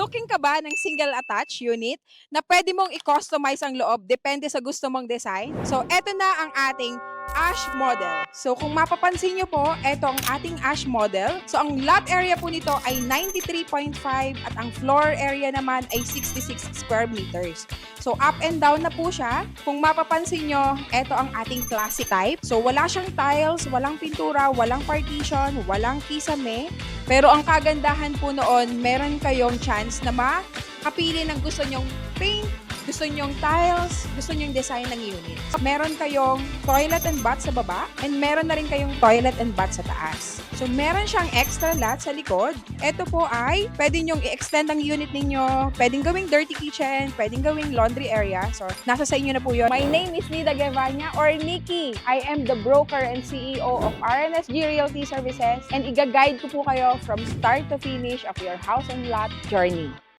Looking ka ba ng single attached unit na pwede mong i-customize ang loob depende sa gusto mong design? So, eto na ang ating Ash model. So, kung mapapansin nyo po, eto ang ating Ash model. So, ang lot area po nito ay 93.5 at ang floor area naman ay 66 square meters. So, up and down na po siya. Kung mapapansin nyo, eto ang ating classic type. So, wala siyang tiles, walang pintura, walang partition, walang kisame. Pero ang kagandahan po noon, meron kayong chance na makapili ng gusto nyong paint, gusto nyong tiles, gusto nyong design ng unit. Meron kayong toilet and bath sa baba, and meron na rin kayong toilet and bath sa taas. So, meron siyang extra lot sa likod. Ito po ay pwede nyong i-extend ang unit ninyo, pwedeng gawing dirty kitchen, pwedeng gawing laundry area. So, nasa sa inyo na po yun. My name is Nida Guevanya or Nikki. I am the broker and CEO of RNSG Realty Services and iga-guide ko po kayo from start to finish of your house and lot journey.